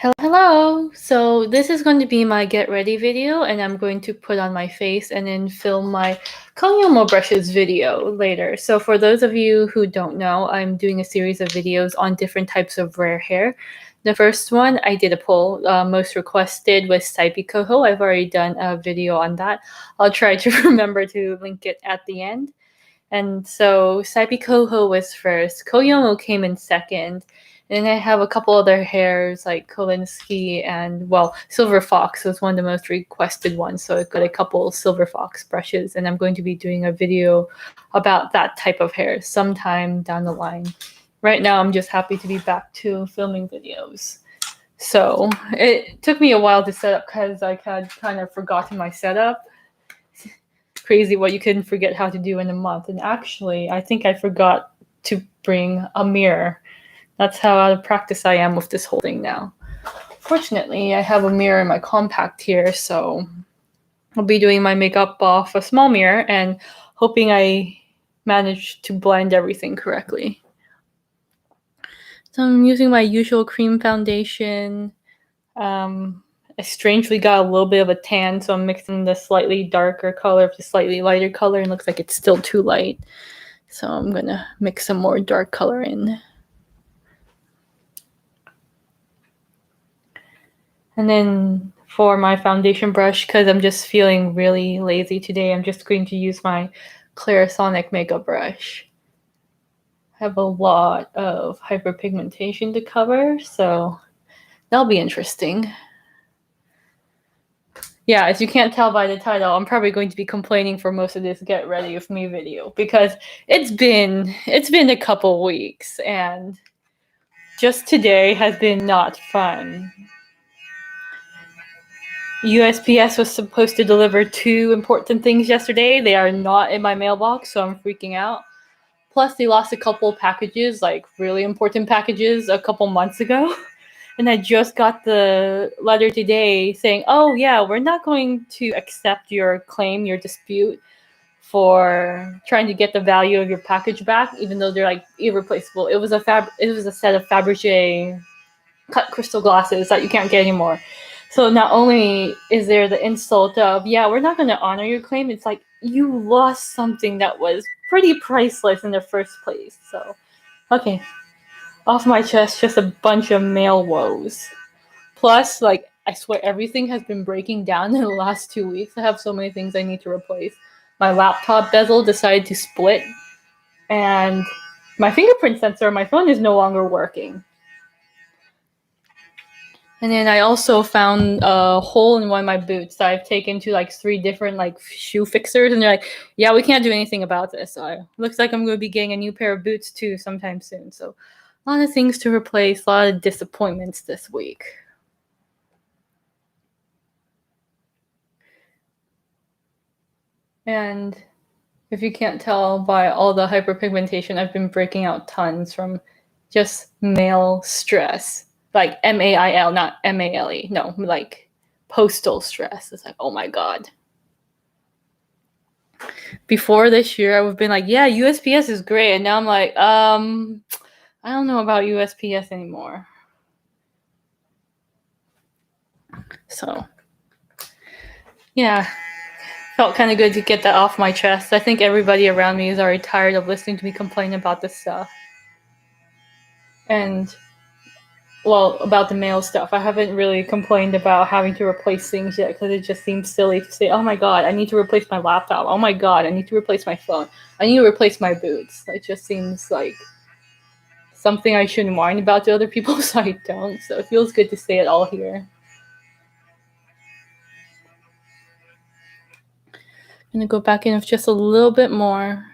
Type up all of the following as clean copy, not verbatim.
Hello! So this is going to be my get ready video, and I'm going to put on my face and then film my Konyomo brushes video later. So for those of you who don't know, I'm doing a series of videos on different types of rare hair. The first one, I did a poll. Most requested was Saipi Koho. I've already done a video on that. I'll try to remember to link it at the end. And so Saipi Koho was first. Koyomo came in second. And I have a couple other hairs like Kolinsky and, well, Silver Fox was one of the most requested ones. So I've got a couple Silver Fox brushes, and I'm going to be doing a video about that type of hair sometime down the line. Right now, I'm just happy to be back to filming videos. So it took me a while to set up because I had kind of forgotten my setup. Crazy what you can forget how to do in a month. And actually, I think I forgot to bring a mirror. That's how out of practice I am with this whole thing now. Fortunately, I have a mirror in my compact here, so I'll be doing my makeup off a small mirror and hoping I manage to blend everything correctly. So I'm using my usual cream foundation. I strangely got a little bit of a tan, so I'm mixing the slightly darker color with the slightly lighter color, and it looks like it's still too light. So I'm gonna mix some more dark color in. And then for my foundation brush, because I'm just feeling really lazy today, I'm just going to use my Clarisonic makeup brush. I have a lot of hyperpigmentation to cover, so that'll be interesting. Yeah, as you can't tell by the title, I'm probably going to be complaining for most of this get ready with me video because it's been a couple weeks, and just today has been not fun. USPS was supposed to deliver 2 important things yesterday. They are not in my mailbox, so I'm freaking out. Plus, they lost a couple packages, like really important packages, a couple months ago. And I just got the letter today saying, oh, yeah, we're not going to accept your claim, your dispute for trying to get the value of your package back, even though they're like irreplaceable. It was a set of Fabergé cut crystal glasses that you can't get anymore. So not only is there the insult of, yeah, we're not going to honor your claim, it's like you lost something that was pretty priceless in the first place. So, okay, off my chest, just a bunch of mail woes. Plus, like, I swear everything has been breaking down in the last 2 weeks. I have so many things I need to replace. My laptop bezel decided to split, and my fingerprint sensor on my phone is no longer working. And then I also found a hole in one of my boots that I've taken to like 3 different like shoe fixers, and they're like, "Yeah, we can't do anything about this." So looks like I'm going to be getting a new pair of boots too sometime soon. So a lot of things to replace, a lot of disappointments this week. And if you can't tell by all the hyperpigmentation, I've been breaking out tons from just mail stress. Like MAIL, not MALE. No, like postal stress. It's like, oh my God. Before this year, I would have been like, yeah, USPS is great. And now I'm like, I don't know about USPS anymore. So, yeah, felt kind of good to get that off my chest. I think everybody around me is already tired of listening to me complain about this stuff. And, well, about the mail stuff. I haven't really complained about having to replace things yet because it just seems silly to say, oh my God, I need to replace my laptop. Oh my God, I need to replace my phone. I need to replace my boots. It just seems like something I shouldn't whine about to other people, so I don't. So it feels good to say it all here. I'm gonna go back in with just a little bit more.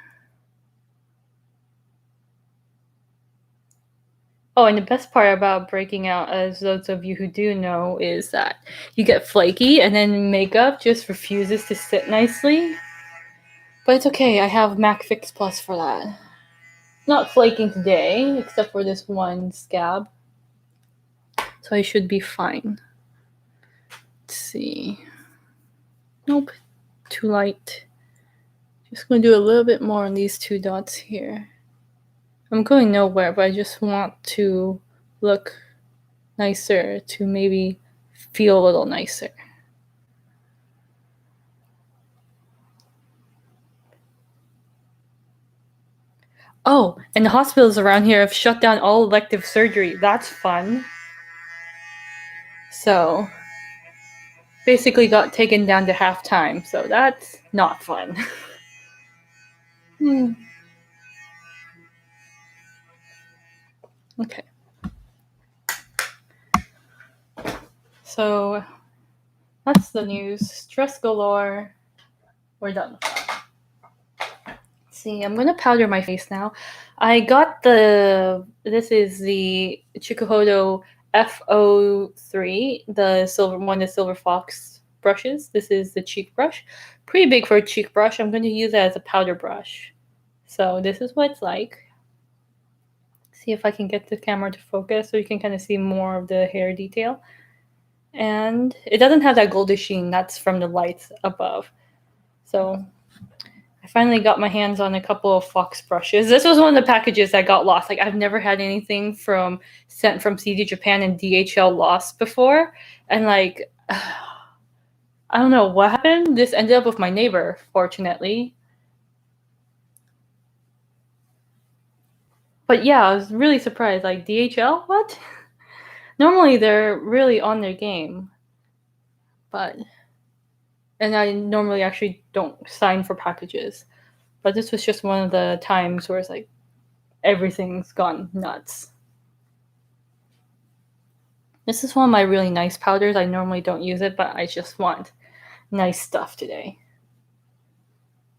Oh, and the best part about breaking out, as those of you who do know, is that you get flaky and then makeup just refuses to sit nicely. But it's okay, I have MAC Fix Plus for that. Not flaking today, except for this one scab. So I should be fine. Let's see. Nope, too light. Just gonna do a little bit more on these 2 dots here. I'm going nowhere, but I just want to look nicer to maybe feel a little nicer. Oh, and the hospitals around here have shut down all elective surgery. That's fun. So, basically got taken down to half-time, so that's not fun. Okay. So, that's the news. Stress galore. We're done with that. See, I'm gonna powder my face now. I got this is the Chikuhodo F03, the silver fox brushes. This is the cheek brush. Pretty big for a cheek brush. I'm gonna use it as a powder brush. So this is what it's like. See if I can get the camera to focus so you can kind of see more of the hair detail. And it doesn't have that golden sheen, that's from the lights above. So I finally got my hands on a couple of fox brushes. This was one of the packages that got lost. Like, I've never had anything sent from CD Japan and DHL lost before. And like, I don't know what happened. This ended up with my neighbor, fortunately. But yeah, I was really surprised. Like, DHL? What? Normally they're really on their game. And I normally actually don't sign for packages. But this was just one of the times where it's like everything's gone nuts. This is one of my really nice powders. I normally don't use it, but I just want nice stuff today.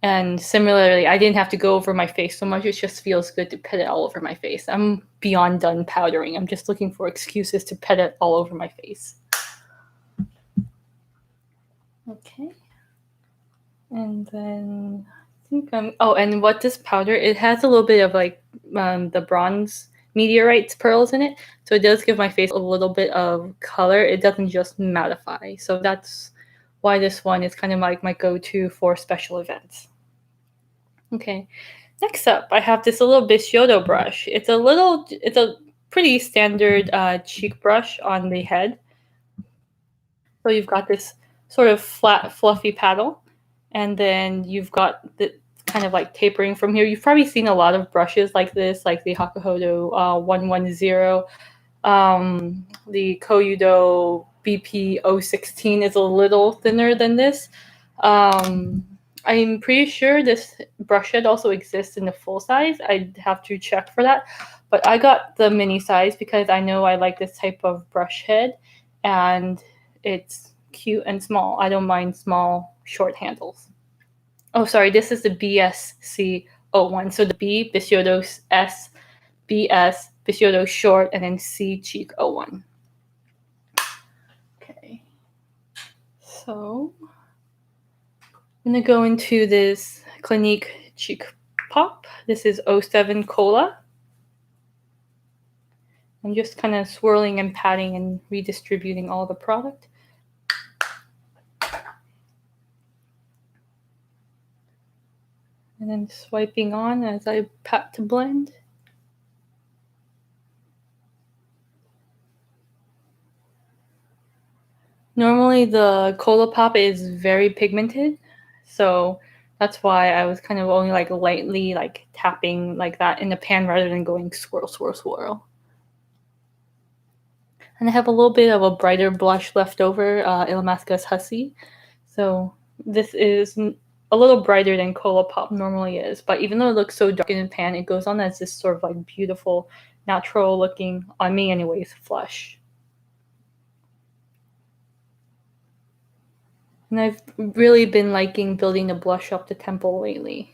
And similarly, I didn't have to go over my face so much. It just feels good to pet it all over my face. I'm beyond done powdering. I'm just looking for excuses to pet it all over my face. Okay. And then I think and what this powder, it has a little bit of like the bronze meteorites pearls in it. So it does give my face a little bit of color. It doesn't just mattify. So that's why this one is kind of like my go-to for special events. Okay. Next up, I have this little Bisciotto brush. It's a pretty standard cheek brush on the head. So you've got this sort of flat, fluffy paddle, and then you've got the kind of like tapering from here. You've probably seen a lot of brushes like this, like the Hakuhodo 110. The Koyudo BP 016 is a little thinner than this. I'm pretty sure this brush head also exists in the full size. I'd have to check for that. But I got the mini size because I know I like this type of brush head, and it's cute and small. I don't mind small, short handles. Oh, sorry, this is the BSC01. So the B, Bisciotto S, BS, Bisciotto short, and then C, cheek 01. Okay. So I'm going to go into this Clinique Cheek Pop. This is 07 Cola. I'm just kind of swirling and patting and redistributing all the product. And then swiping on as I pat to blend. Normally the Cola Pop is very pigmented, so that's why I was kind of only like lightly like tapping like that in the pan rather than going swirl, swirl, swirl. And I have a little bit of a brighter blush left over, Ilamasca's Hussy. So this is a little brighter than Cola Pop normally is, but even though it looks so dark in the pan, it goes on as this sort of like beautiful, natural looking, on me anyways, flush. And I've really been liking building the blush up the temple lately.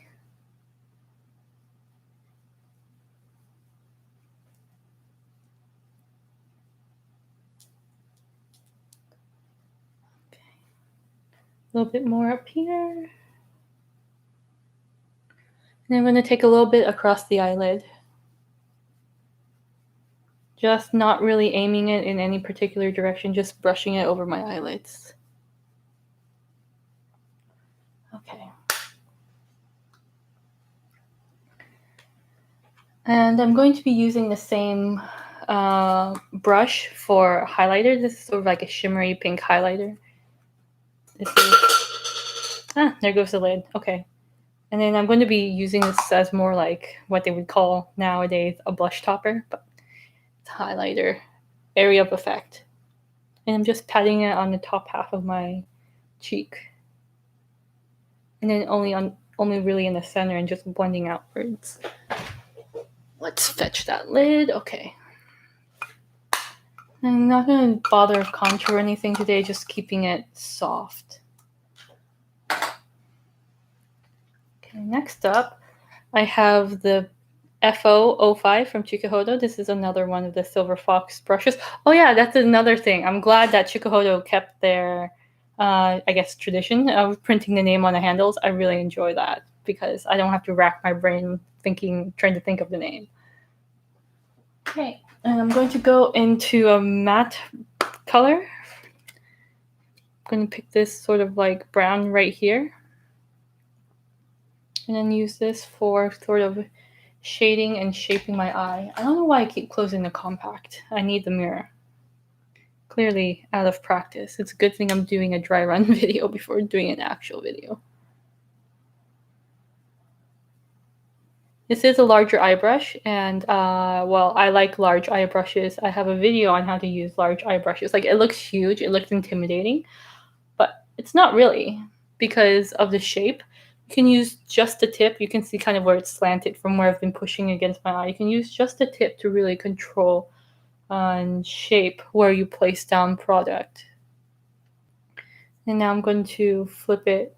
Okay. A little bit more up here. And I'm going to take a little bit across the eyelid. Just not really aiming it in any particular direction, just brushing it over my eyelids. Okay. And I'm going to be using the same brush for highlighter. This is sort of like a shimmery pink highlighter. This is... there goes the lid. Okay. And then I'm going to be using this as more like what they would call nowadays a blush topper, but it's a highlighter area of effect. And I'm just patting it on the top half of my cheek. And then only really in the center and just blending outwards. Let's fetch that lid. Okay. I'm not going to bother with contour or anything today, just keeping it soft. Okay, next up, I have the FO05 from Chikuhodo. This is another one of the Silver Fox brushes. Oh yeah, that's another thing. I'm glad that Chikuhodo kept their, I guess, tradition of printing the name on the handles. I really enjoy that because I don't have to rack my brain trying to think of the name. Okay, and I'm going to go into a matte color. I'm going to pick this sort of like brown right here. And then use this for sort of shading and shaping my eye. I don't know why I keep closing the compact. I need the mirror. Clearly out of practice. It's a good thing I'm doing a dry run video before doing an actual video. This is a larger eye brush, and well, I like large eye brushes. I have a video on how to use large eye brushes. Like, it looks huge, it looks intimidating, but it's not really because of the shape. You can use just the tip. You can see kind of where it's slanted from where I've been pushing against my eye. You can use just the tip to really control and shape where you place down product. And now I'm going to flip it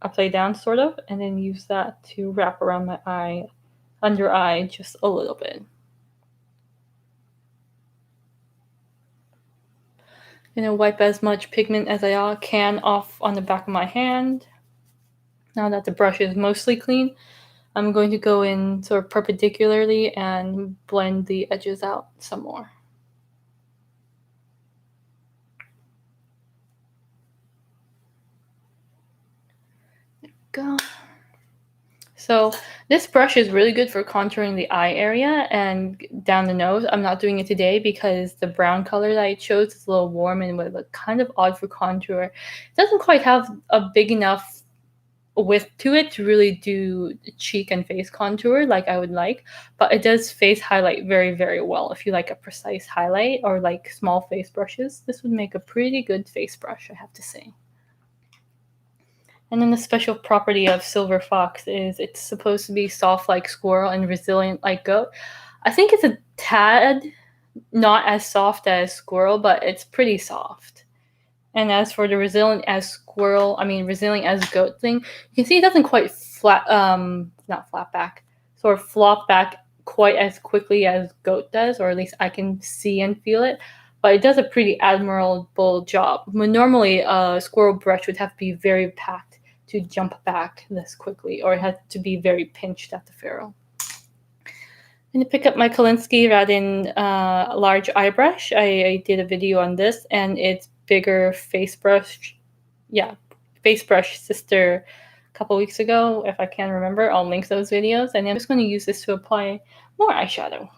upside down sort of, and then use that to wrap around my eye, under eye, just a little bit. I'm gonna wipe as much pigment as I can off on the back of my hand. Now that the brush is mostly clean, I'm going to go in sort of perpendicularly and blend the edges out some more. There we go. So this brush is really good for contouring the eye area and down the nose. I'm not doing it today because the brown color that I chose is a little warm and would look kind of odd for contour. It doesn't quite have a big enough width to it to really do cheek and face contour like I would like, but it does face highlight very, very well. If you like a precise highlight or like small face brushes, this would make a pretty good face brush, I have to say. And then the special property of Silver Fox is it's supposed to be soft like squirrel and resilient like goat. I think it's a tad not as soft as squirrel, but it's pretty soft. And as for the resilient as goat thing, you can see it doesn't quite not flat back, sort of flop back quite as quickly as goat does, or at least I can see and feel it. But it does a pretty admirable job. When normally a squirrel brush would have to be very packed to jump back this quickly, or it had to be very pinched at the ferrule. I'm going to pick up my Kolinsky Radin large eye brush. I did a video on this, and its bigger face brush sister a couple weeks ago. If I can remember, I'll link those videos. And I'm just going to use this to apply more eyeshadow.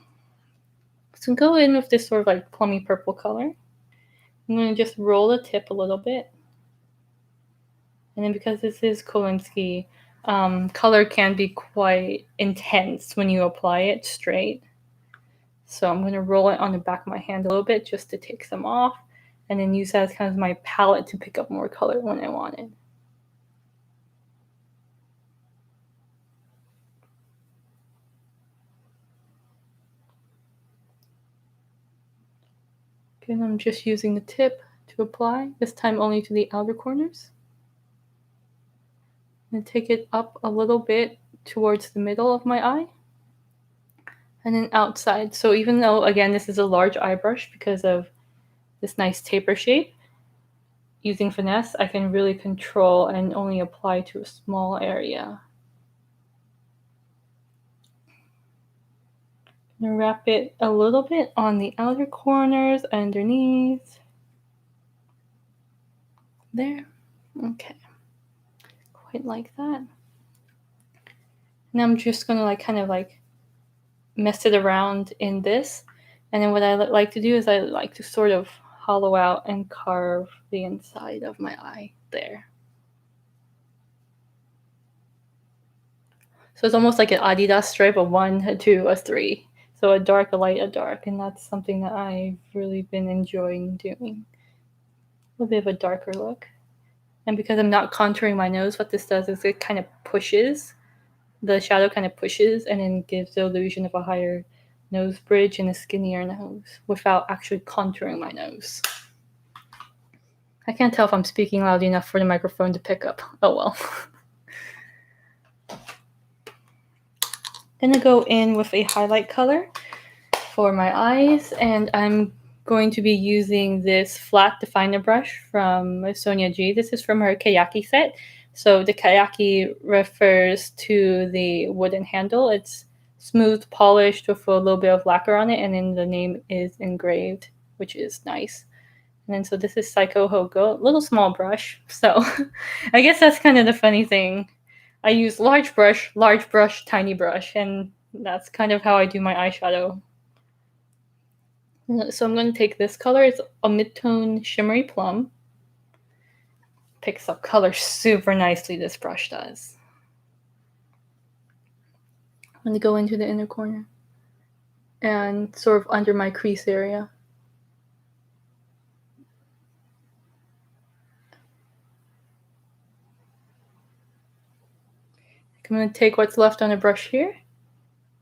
So go in with this sort of like plummy purple color. I'm going to just roll the tip a little bit. And then because this is Kolinsky, color can be quite intense when you apply it straight. So I'm going to roll it on the back of my hand a little bit just to take some off, and then use that as kind of my palette to pick up more color when I want it. Okay, and I'm just using the tip to apply, this time only to the outer corners. And take it up a little bit towards the middle of my eye. And then outside. So even though, again, this is a large eye brush because of this nice taper shape, using finesse, I can really control and only apply to a small area. I'm going to wrap it a little bit on the outer corners, underneath. There. Okay. Quite like that. Now I'm just going to kind of mess it around in this And then what I like to do is I like to sort of hollow out and carve the inside of my eye there. So it's almost like an Adidas stripe, a 1, a 2, a 3. So a dark, a light, a dark. And that's something that I've really been enjoying doing. A little bit of a darker look. And because I'm not contouring my nose, what this does is it kind of pushes. The shadow kind of pushes and then gives the illusion of a higher nose bridge and a skinnier nose without actually contouring my nose. I can't tell if I'm speaking loud enough for the microphone to pick up. Oh well. I'm gonna go in with a highlight color for my eyes, and I'm going to be using this flat definer brush from Sonia G. This is from her Kayaki set. So the Kayaki refers to the wooden handle. It's smooth, polished with a little bit of lacquer on it, and then the name is engraved, which is nice. And then so this is Psycho Hoko, little small brush. So I guess that's kind of the funny thing. I use large brush, tiny brush, and that's kind of how I do my eyeshadow. So I'm going to take this color. It's a mid-tone shimmery plum. Picks up color super nicely, this brush does. I'm going to go into the inner corner and sort of under my crease area. I'm going to take what's left on the brush here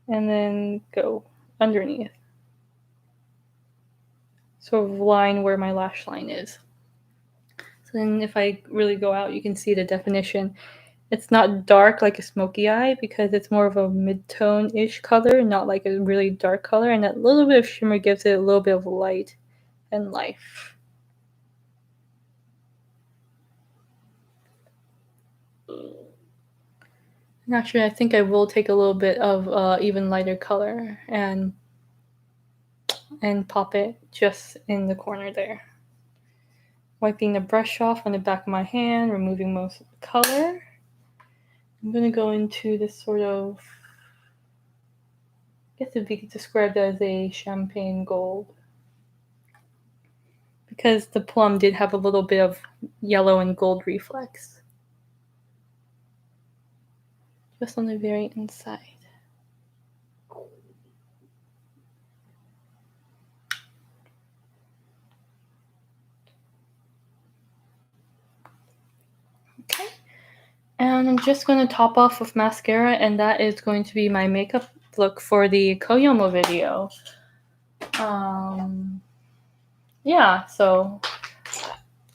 and then go underneath. Sort of line where my lash line is. So then if I really go out, you can see the definition. It's not dark like a smoky eye because it's more of a mid-tone-ish color, not like a really dark color. And that little bit of shimmer gives it a little bit of light and life. And actually, I think I will take a little bit of even lighter color and pop it just in the corner there. Wiping the brush off on the back of my hand, removing most of the color. I'm going to go into this sort of, I guess it'd be described as a champagne gold. Because the plum did have a little bit of yellow and gold reflex. Just on the very inside. Okay. And I'm just going to top off with mascara, and that is going to be my makeup look for the Koyomo video. Yeah, so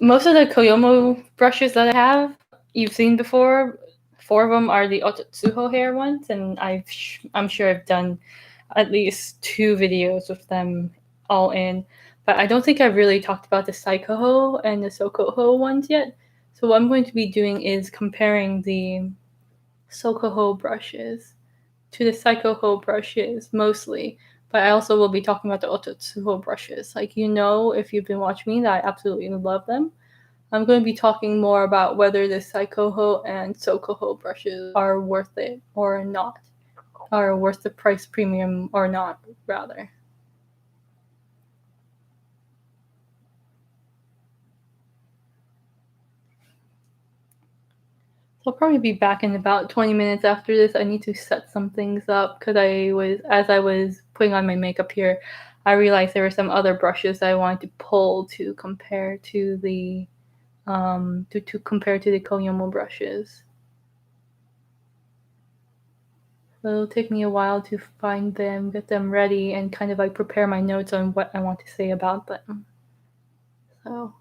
most of the Koyomo brushes that I have, you've seen before. 4 of them are the Ototsuho hair ones, and I'm sure I've done at least 2 videos with them all in. But I don't think I've really talked about the Saikoho and the Sokoho ones yet. So what I'm going to be doing is comparing the Sokoho brushes to the Saikoho brushes mostly. But I also will be talking about the Ototsuho brushes. Like, you know, if you've been watching me, that I absolutely love them. I'm going to be talking more about whether the Saikoho and Sokoho brushes are worth it or not. Are worth the price premium or not, rather. So I'll probably be back in about 20 minutes after this. I need to set some things up because as I was putting on my makeup here, I realized there were some other brushes that I wanted to pull to compare to the compare to the Koyomo brushes. So it'll take me a while to find them, get them ready, and kind of like prepare my notes on what I want to say about them. So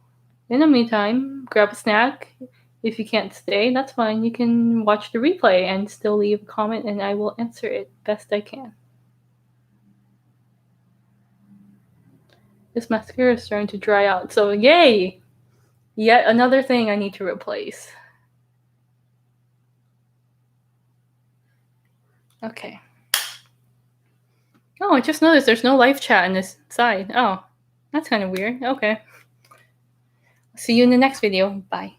in the meantime, grab a snack. If you can't stay, that's fine. You can watch the replay and still leave a comment, and I will answer it best I can. This mascara is starting to dry out, so yay! Yet another thing I need to replace. Okay. Oh, I just noticed there's no live chat on this side. Oh, that's kind of weird. Okay. See you in the next video. Bye.